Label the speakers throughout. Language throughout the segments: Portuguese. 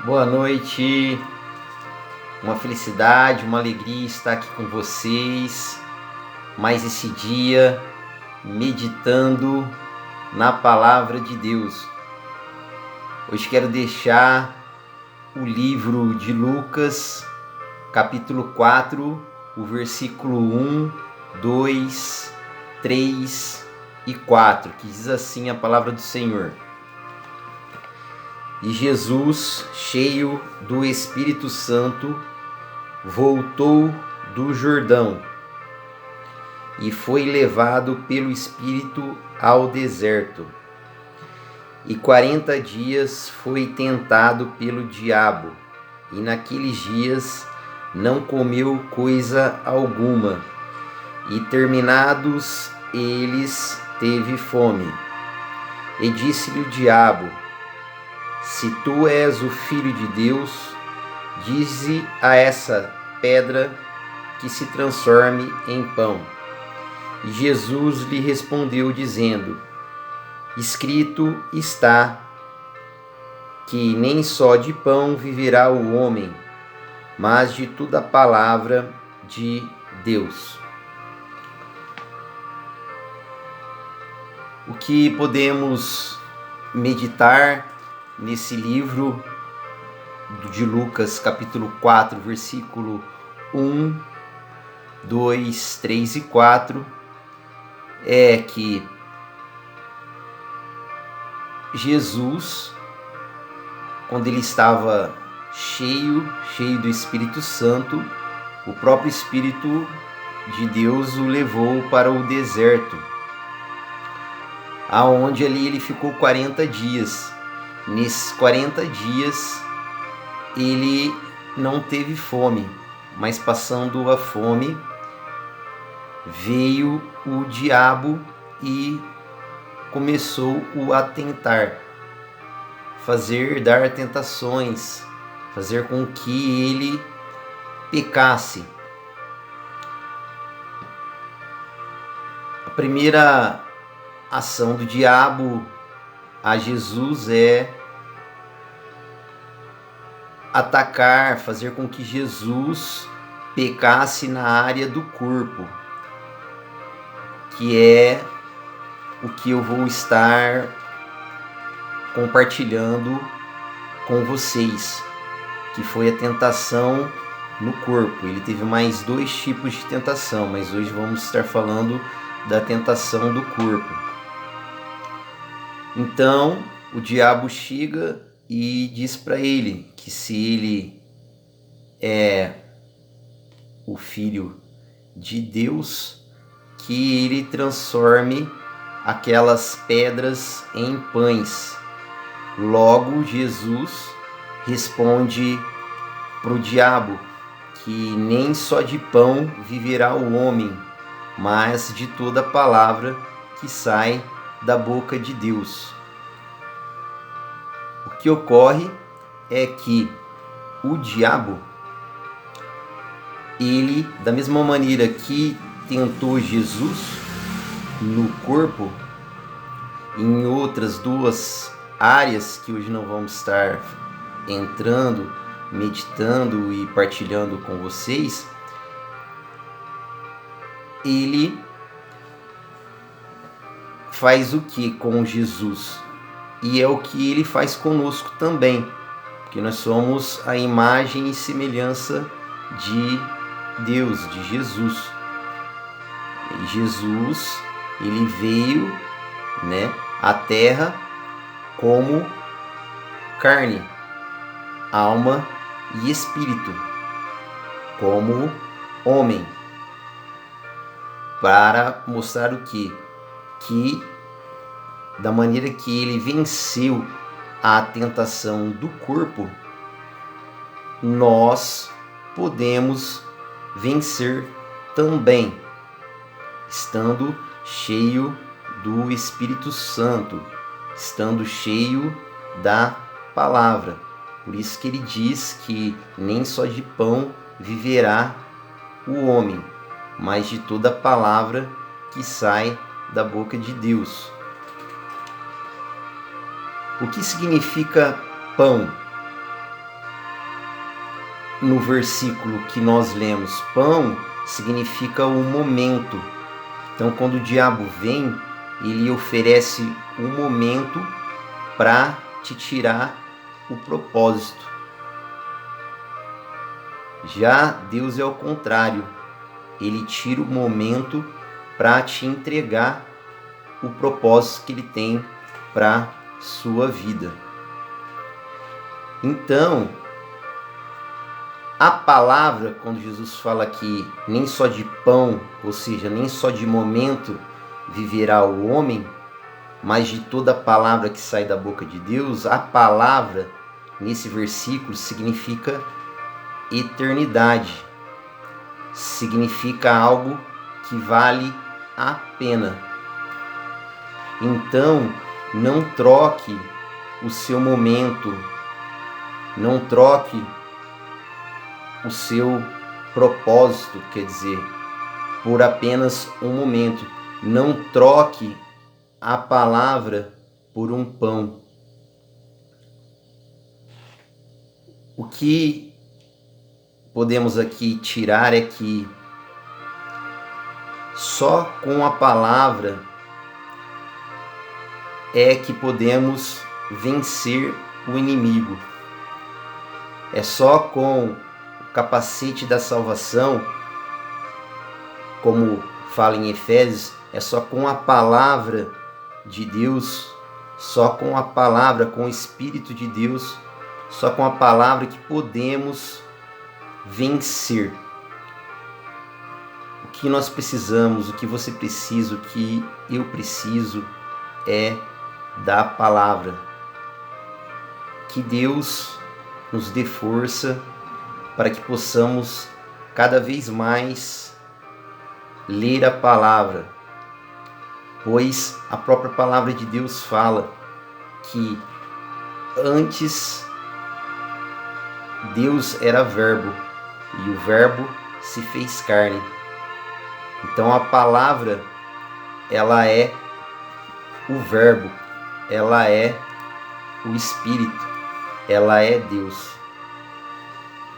Speaker 1: Boa noite, uma felicidade, uma alegria estar aqui com vocês, mais esse dia, meditando na Palavra de Deus. Hoje quero deixar o livro de Lucas, capítulo 4, o versículo 1, 2, 3 e 4, que diz assim a Palavra do Senhor. E Jesus, cheio do Espírito Santo, voltou do Jordão e foi levado pelo Espírito ao deserto. E 40 dias foi tentado pelo diabo, e naqueles dias não comeu coisa alguma, e terminados eles teve fome. E disse-lhe o diabo: Se tu és o Filho de Deus, dize a essa pedra que se transforme em pão. E Jesus lhe respondeu, dizendo: Escrito está que nem só de pão viverá o homem, mas de toda a palavra de Deus. O que podemos meditar nesse livro de Lucas, capítulo 4, versículo 1, 2, 3 e 4, é que Jesus, quando ele estava cheio do Espírito Santo, o próprio Espírito de Deus o levou para o deserto, aonde ali ele ficou 40 dias. Nesses 40 dias ele não teve fome, mas passando a fome, veio o diabo e começou a tentar, dar tentações, fazer com que ele pecasse. A primeira ação do diabo a Jesus é atacar, fazer com que Jesus pecasse na área do corpo, que é o que eu vou estar compartilhando com vocês, que foi a tentação no corpo. Ele teve mais 2 tipos de tentação, mas hoje vamos estar falando da tentação do corpo. Então, o diabo chega e diz para ele que se ele é o Filho de Deus, que ele transforme aquelas pedras em pães. Logo, Jesus responde para o diabo que nem só de pão viverá o homem, mas de toda palavra que sai da boca de Deus. O que ocorre é que o diabo, ele, da mesma maneira que tentou Jesus no corpo, em outras 2 áreas que hoje não vamos estar entrando, meditando e partilhando com vocês, ele faz o que com Jesus? E é o que ele faz conosco também, porque nós somos a imagem e semelhança de Deus, de Jesus. E Jesus, ele veio, à terra como carne, alma e espírito, como homem, para mostrar o quê? Que da maneira que ele venceu a tentação do corpo, nós podemos vencer também, estando cheio do Espírito Santo, estando cheio da palavra. Por isso que ele diz que nem só de pão viverá o homem, mas de toda palavra que sai da boca de Deus. O que significa pão? no versículo que nós lemos, pão significa o momento. Então, quando o diabo vem, ele oferece um momento para te tirar o propósito. Já Deus é o contrário. Ele tira o momento para te entregar o propósito que ele tem para sua vida. Então, a palavra, quando Jesus fala que nem só de pão, ou seja, nem só de momento viverá o homem, mas de toda a palavra que sai da boca de Deus, a palavra nesse versículo significa eternidade. Significa algo que vale a pena. Então, não troque o seu momento, não troque o seu propósito, quer dizer, por apenas um momento. Não troque a palavra por um pão. O que podemos aqui tirar é que só com a palavra é que podemos vencer o inimigo. É só com o capacete da salvação, como fala em Efésios, é só com a palavra de Deus, só com a palavra, com o Espírito de Deus, só com a palavra que podemos vencer. O que nós precisamos, o que você precisa, o que eu preciso é da palavra. Que Deus nos dê força para que possamos cada vez mais ler a palavra, pois a própria palavra de Deus fala que antes Deus era verbo e o verbo se fez carne. Então a palavra, ela é o verbo, ela é o Espírito, ela é Deus.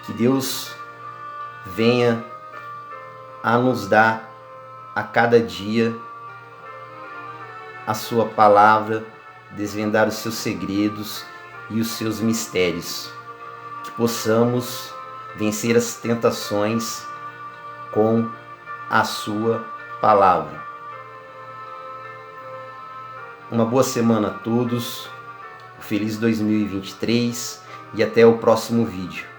Speaker 1: Que Deus venha a nos dar a cada dia a sua palavra, desvendar os seus segredos e os seus mistérios. Que possamos vencer as tentações com a sua palavra. Uma boa semana a todos, feliz 2023 e até o próximo vídeo.